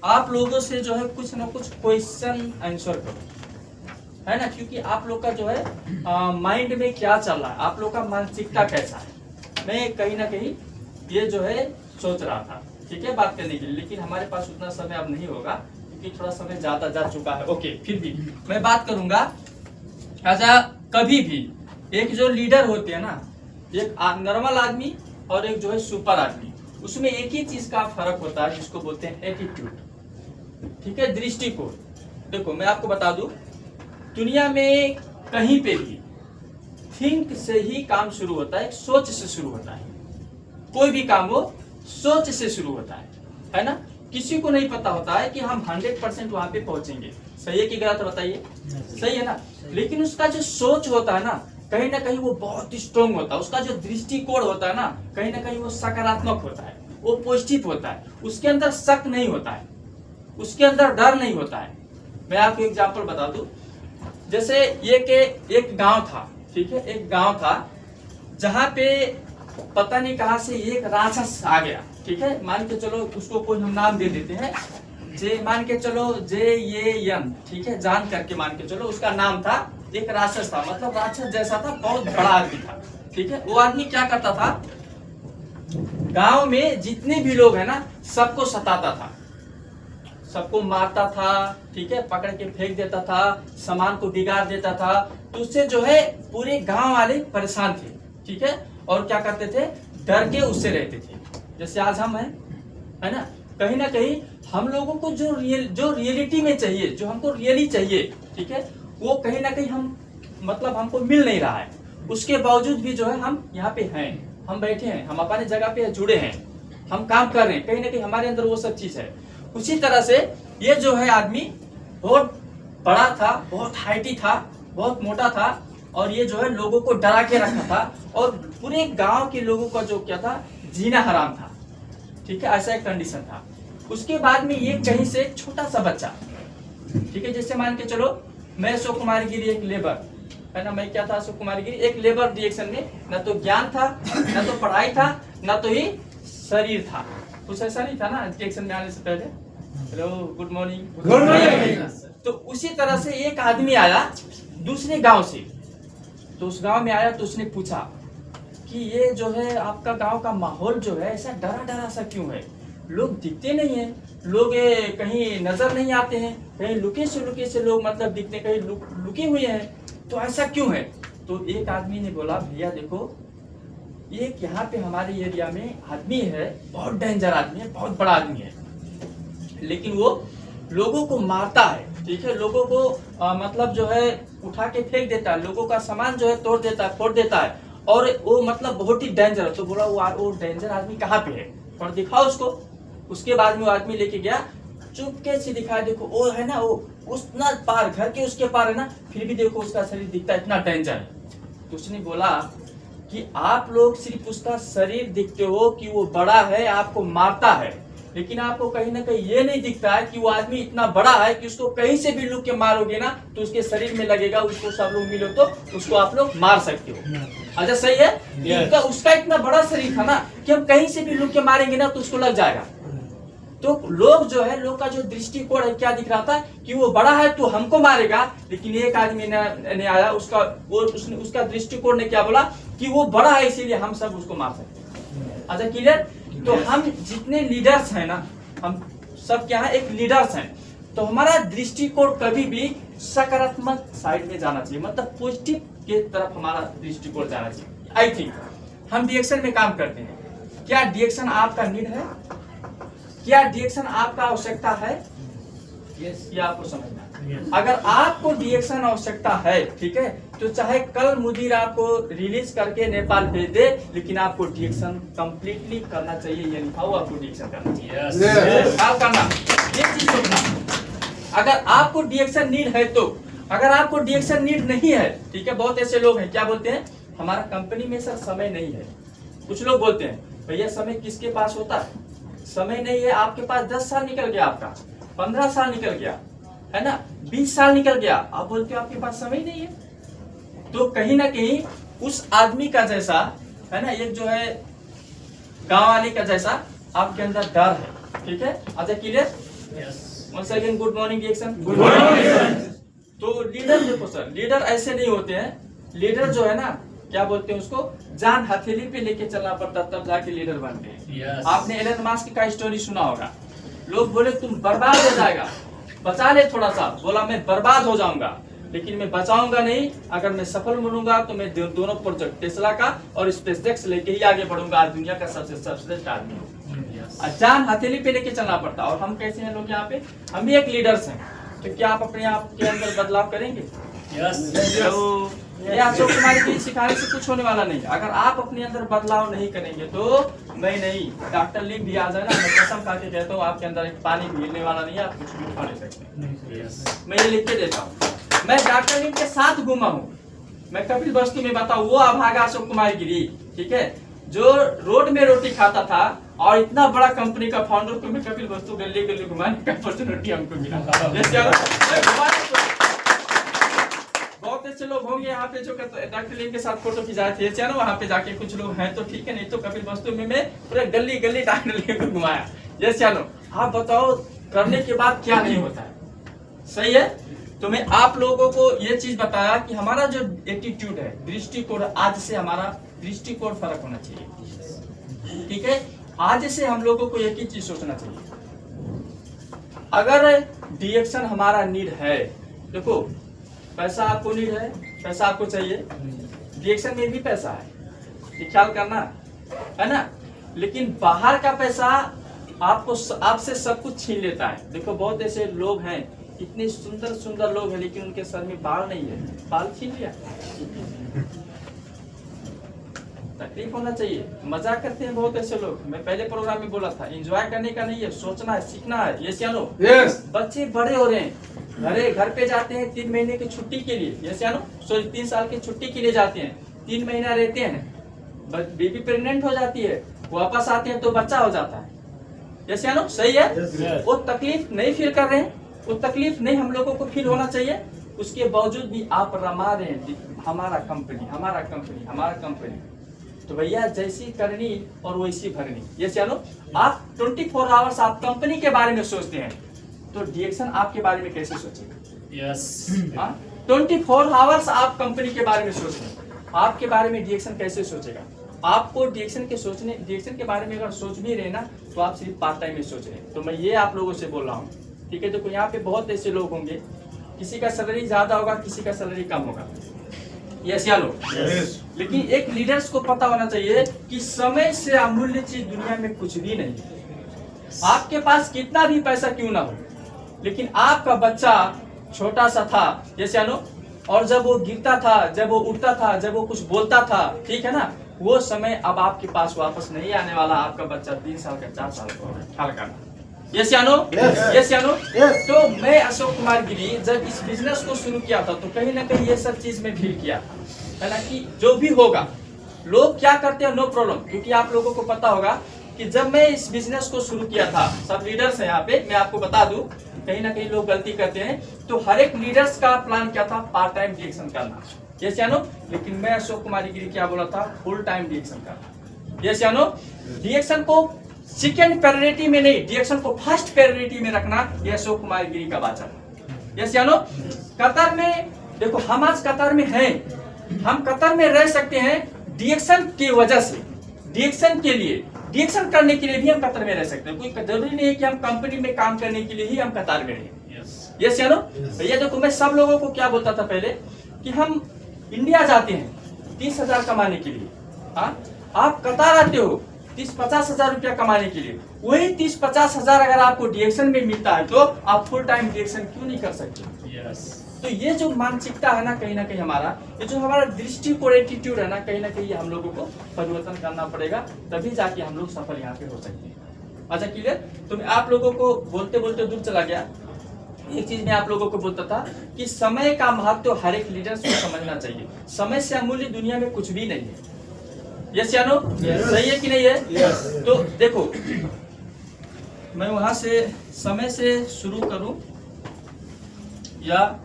आप लोगों से जो है कुछ ना कुछ क्वेश्चन आंसर करो, है ना, क्योंकि आप लोग का जो है माइंड में क्या चल रहा है, आप लोग का मानसिकता कैसा है, मैं कहीं ना कहीं ये जो है सोच रहा था, ठीक है, बात करने के लिए। लेकिन हमारे पास उतना समय अब नहीं होगा क्योंकि थोड़ा समय ज्यादा जा चुका है। ओके, फिर भी मैं बात करूंगा। अच्छा, कभी भी एक जो लीडर होते हैं ना, एक नॉर्मल आदमी और एक जो है सुपर आदमी, उसमें एक ही चीज का फर्क होता है जिसको बोलते हैं एटीट्यूड, ठीक है, दृष्टिकोण। देखो मैं आपको बता दूं, दुनिया में कहीं पे भी थिंक से ही काम शुरू होता है, सोच से शुरू होता है। कोई भी काम हो सोच से शुरू होता है ना। किसी को नहीं पता होता है कि हम 100% वहां पे पहुंचेंगे, सही है कि गलत, बताइए, सही है ना। लेकिन उसका जो सोच होता है ना कहीं वो बहुत स्ट्रोंग होता है, उसका जो दृष्टिकोण होता है ना कहीं वो सकारात्मक होता है, वो पॉजिटिव होता है, उसके अंदर शक नहीं होता है, उसके अंदर डर नहीं होता है। मैं आपको एग्जाम्पल बता दूं, जैसे ये के एक गांव था, ठीक है, एक गांव था जहां पे पता नहीं कहां से एक राक्षस आ गया, ठीक है, मान के चलो उसको कोई हम नाम दे देते हैं, जे मान के चलो JAN, ठीक है, जान करके मान के चलो, उसका नाम था, एक राक्षस था, मतलब राक्षस जैसा था, बहुत बड़ा आदमी था, ठीक है। वो आदमी क्या करता था, गांव में जितने भी लोग है ना सबको सताता था, सबको मारता था, ठीक है, पकड़ के फेंक देता था, सामान को बिगाड़ देता था। तो उससे जो है पूरे गांव वाले परेशान थे, ठीक है, और क्या करते थे, डर के उससे रहते थे। जैसे आज हम हैं, है ना, कहीं ना कहीं हम लोगों को जो रियलिटी में चाहिए, जो हमको रियली चाहिए, ठीक है, वो कहीं ना कहीं हम मतलब हमको मिल नहीं रहा है। उसके बावजूद भी जो है हम यहाँ पे हैं, हम बैठे हैं, हम अपने जगह पे जुड़े हैं, हम काम कर रहे हैं, कहीं ना कहीं हमारे अंदर वो सब चीज है। उसी तरह से ये जो है आदमी बहुत बड़ा था, बहुत हाइटी था, बहुत मोटा था, और ये जो है लोगों को डरा के रखा था, और पूरे गांव के लोगों का जो क्या था, जीना हराम था, ठीक है, ऐसा एक कंडीशन था। उसके बाद में ये कहीं से छोटा सा बच्चा, ठीक है, जैसे मान के चलो मैं अशोक कुमार गिरी एक लेबर, है ना, मैं क्या था, अशोक कुमार गिरी एक लेबर डिरेक्शन में, न तो ज्ञान था, न तो पढ़ाई था, न तो ही शरीर था, कुछ ऐसा नहीं था ना डिरेक्शन में आने से पहले। Hello, good morning, good morning. तो उसी तरह से एक आदमी आया दूसरे गांव से, तो उस गांव में आया तो उसने पूछा कि ये जो है आपका गांव का माहौल जो है ऐसा डरा डरा सा क्यों है, लोग दिखते नहीं है, लोग कहीं नजर नहीं आते हैं, कहीं लुके से लोग मतलब दिखते, कहीं लुके हुए हैं, तो ऐसा क्यों है। तो एक आदमी ने बोला, भैया देखो, एक यहाँ पे हमारे एरिया में आदमी है, बहुत डेंजर आदमी है, बहुत बड़ा आदमी है, लेकिन वो लोगों को मारता है, ठीक है, लोगों को मतलब जो है उठा के फेंक देता है, लोगों का सामान जो है तोड़ देता है, फोड़ देता है, और वो मतलब बहुत ही डेंजर है। तो बोला वो डेंजर आदमी कहाँ पे है, और दिखाओ उसको। उसके बाद में वो आदमी लेके गया, चुपके से दिखाया, देखो वो है ना, वो उतना पार घर के उसके पार है ना, फिर भी देखो उसका शरीर दिखता है, इतना डेंजर है। तो उसने बोला कि आप लोग सिर्फ उसका शरीर दिखते हो कि वो बड़ा है, आपको मारता है, लेकिन आपको कहीं ना कहीं ये नहीं दिखता है कि वो आदमी इतना बड़ा है कि उसको कहीं से भी लुक के मारोगे ना तो उसके शरीर में लगेगा, उसको सब लोग मिलो तो उसको आप लोग मार सकते हो। अच्छा, सही है, उसका इतना बड़ा शरीर था ना कि हम कहीं से भी लुक के मारेंगे ना तो उसको लग जाएगा। तो लोग जो है, लोग का जो दृष्टिकोण है, क्या दिख रहा था कि वो बड़ा है तो हमको मारेगा, लेकिन एक आदमी ने आया, उसका दृष्टिकोण ने क्या बोला कि वो बड़ा है इसीलिए हम सब उसको मार सकते हैं। अच्छा, क्लियर। तो हम जितने लीडर्स हैं ना, हम सब क्या है, एक लीडर्स हैं, तो हमारा दृष्टिकोण कभी भी सकारात्मक साइड में जाना चाहिए, मतलब पॉजिटिव के तरफ हमारा दृष्टिकोण जाना चाहिए। आई थिंक हम डिरेक्शन में काम करते हैं, क्या डिरेक्शन आपका नीड है, क्या डिरेक्शन आपका आवश्यकता है, ये आपको समझना है। अगर आपको डिरेक्शन आवश्यकता है, ठीक है, तो चाहे कल मुदीर आपको रिलीज करके नेपाल भेज दे, लेकिन आपको डिरेक्शन कंप्लीटली करना चाहिए, ये लिखाओ, आपको डिरेक्शन करना चाहिए, करना, ये चीज सोचना। अगर आपको डिरेक्शन नीड है तो, अगर आपको डिरेक्शन नीड नहीं है, ठीक है, बहुत ऐसे लोग हैं क्या बोलते हैं, हमारा कंपनी में सर समय नहीं है। कुछ लोग बोलते हैं, भैया समय किसके पास होता है, समय नहीं है, आपके पास 10 साल निकल गया, आपका 15 साल निकल गया, है ना, 20 साल निकल गया, आप बोलते हो आपके पास समय नहीं है। तो कहीं ना कहीं उस आदमी का जैसा, है ना, एक जो है गांव वाले का जैसा आपके अंदर डर है, ठीक है। अच्छा, clear. Once again good morning reaction. तो लीडर देखो सर, लीडर ऐसे नहीं होते हैं। लीडर जो है ना, क्या बोलते हैं उसको, जान हथेली पे लेके चलना पड़ता तब जाके लीडर बनते हैं। आपने एलन मास्क का स्टोरी सुना होगा। लोग बोले तुम बर्बाद हो जाएगा, बचा ले थोड़ा सा। बोला मैं बर्बाद हो जाऊंगा लेकिन मैं बचाऊंगा नहीं। अगर मैं सफल बनूंगा तो मैं दोनों प्रोजेक्ट टेस्ला का और स्पेसएक्स लेके ही आगे बढ़ूंगा। आज दुनिया का सबसे सर्वश्रेष्ठ आदमी हूँ। जान हथेली पे लेके चलना पड़ता। और हम कैसे हैं लोग यहाँ पे, हम भी एक लीडर्स हैं। तो क्या आप अपने आप के अंदर बदलाव करेंगे? तो ये अशोक कुमार की सिखाने से कुछ होने वाला नहीं। अगर आप अपने अंदर बदलाव नहीं करेंगे तो मैं नहीं, डॉक्टर लिम भी आ जाए ना, मैं कसम खा के कहता हूँ आपके अंदर एक पानी भी गिरने वाला नहीं है। आप कुछ भी उठा नहीं सकते। मैं ये लिख के देता हूँ। मैं डॉक्टर लिम के साथ घूमा हूँ। मैं कपिल वस्तु में बताऊँ, वो अभागा अशोक कुमार गिरी, ठीक है, जो रोड में रोटी खाता था और इतना बड़ा कंपनी का फाउंडर को मैं कपिल वस्तु गली गली घुमाने का अपॉर्चुनिटी हमको मिला। बहुत ऐसे लोग होंगे यहाँ पे जो डॉक्टर लिम के साथ फोटो खिंचाए थे, चलो वहाँ पे जाके कुछ लोग हैं तो ठीक है, नहीं तो कपिल वस्तु में मैं पूरे गली गली डॉक्टर लिम को घुमाया। ये चलो आप बताओ करने के बाद क्या नहीं होता है, सही है। तो मैं आप लोगों को ये चीज बताया कि हमारा जो एटीट्यूड है, दृष्टिकोण, आज से हमारा दृष्टिकोण फर्क होना चाहिए, ठीक है। आज से हम लोगों को एक ही चीज सोचना चाहिए। अगर डिएक्शन हमारा नीड है, देखो पैसा आपको नीड है, पैसा आपको चाहिए, डिएक्शन में भी पैसा है, ये ख्याल करना है ना। लेकिन बाहर का पैसा आपको आपसे सब कुछ छीन लेता है। देखो बहुत ऐसे लोग हैं, इतने सुंदर सुंदर लोग हैं लेकिन उनके सर में बाल नहीं है, बाल छीन लिया। तकलीफ होना चाहिए। मजाक करते हैं बहुत ऐसे लोग। मैं पहले प्रोग्राम में बोला था, एंजॉय करने का नहीं है, सोचना है, सीखना है। ये सियानो, बच्चे बड़े हो रहे हैं, घर पे जाते हैं 3 महीने की छुट्टी के लिए, ये सियानो, 3 साल की छुट्टी के लिए जाते हैं, 3 महीना रहते हैं, बेबी प्रेग्नेंट हो जाती है, वापस आते हैं तो बच्चा हो जाता है। ये सियानो, सही है। वो तकलीफ नहीं फील कर रहे हैं, वो तकलीफ नहीं हम लोगों को फील होना चाहिए। उसके बावजूद भी आप रमा रहे हैं, हमारा कंपनी, हमारा कंपनी, हमारा कंपनी। तो भैया जैसी करनी और वैसी भरनी। ये चलो, आप 24 आवर्स आप कंपनी के बारे में सोचते हैं तो डिएक्शन आपके बारे में कैसे सोचेगा? यस। 24 आवर्स आप कंपनी के बारे में सोच रहे हैं, आपके बारे में डिएक्शन कैसे सोचेगा? आपको डिएक्शन के बारे में अगर सोच भी रहे ना तो आप सिर्फ पार्ट टाइम में सोच रहे हैं। तो मैं ये आप लोगों से बोल रहा हूँ, ठीक है। तो यहाँ पे बहुत ऐसे लोग होंगे, किसी का सैलरी ज्यादा होगा, किसी का सैलरी कम होगा, यस या नो? लेकिन एक लीडर्स को पता होना चाहिए कि समय से अमूल्य चीज दुनिया में कुछ भी नहीं है। आपके पास कितना भी पैसा क्यों ना हो, लेकिन आपका बच्चा छोटा सा था, यस या नो, और जब वो गिरता था, जब वो उठता था, जब वो कुछ बोलता था, ठीक है ना, वो समय अब आपके पास वापस नहीं आने वाला। आपका बच्चा 3 साल का, 4 साल का होगा, ख्याल करना। यस या नो? यस या नो? तो मैं अशोक कुमार गिरी जब इस बिजनेस को शुरू किया था तो कहीं ना कहीं ये सब चीज में फील किया था, है ना, कि जो भी होगा लोग क्या करते हैं, नो प्रॉब्लम। क्योंकि आप लोगों को पता होगा कि जब मैं इस बिजनेस को शुरू किया था, सब लीडर्स हैं यहाँ पे, मैं आपको बता दूं, कहीं ना कहीं लोग गलती करते हैं। तो हर एक लीडर्स का प्लान क्या था, पार्ट टाइम डिएक्शन करना, यस या नो? लेकिन मैं अशोक कुमार गिरी क्या बोला था, फुल टाइम डिएक्शन करना, यस या नो? डिएक्शन को सेकेंड प्रायोरिटी में नहीं, डिएक्शन को फर्स्ट प्रायोरिटी में रखना, यह अशोक कुमार गिरी का वचन, यस या नो? कतर में देखो, हम आज कतर में हैं, हम कतर में रह सकते हैं डिएक्शन की वजह से, डिएक्शन के लिए, डिएक्शन करने के लिए भी हम कतर में रह सकते हैं। कोई जरूरी नहीं है कि हम कंपनी में काम करने के लिए ही हम कतर में रहें, यस या नो? भैया देखो, मैं सब लोगों को क्या बोलता था पहले कि हम इंडिया जाते हैं 30,000 कमाने के लिए, हाँ, आप कतर आते हो 30-50 हजार रुपया कमाने के लिए। वही 30-50 हजार अगर आपको डिएक्शन में मिलता है तो आप फुल टाइम डिएक्शन क्यों नहीं कर सकते? तो ये जो मानसिकता है ना कहीं हमारा, ये जो हमारा दृष्टिकोण, एटीट्यूड है ना कहीं हम लोगों को परिवर्तन करना पड़ेगा, तभी जाके हम लोग सफल यहाँ पे हो सकते हैं। अच्छा, क्लियर? तो मैं आप लोगों को बोलते बोलते दूर चला गया। एक चीज मैं आप लोगों को बोलता था कि समय का महत्व हर एक लीडर्स को समझना चाहिए। समय से अमूल्य दुनिया में कुछ भी नहीं है, यस या नो? सही है कि नहीं है? तो देखो, मैं वहां से समय से शुरू करूं या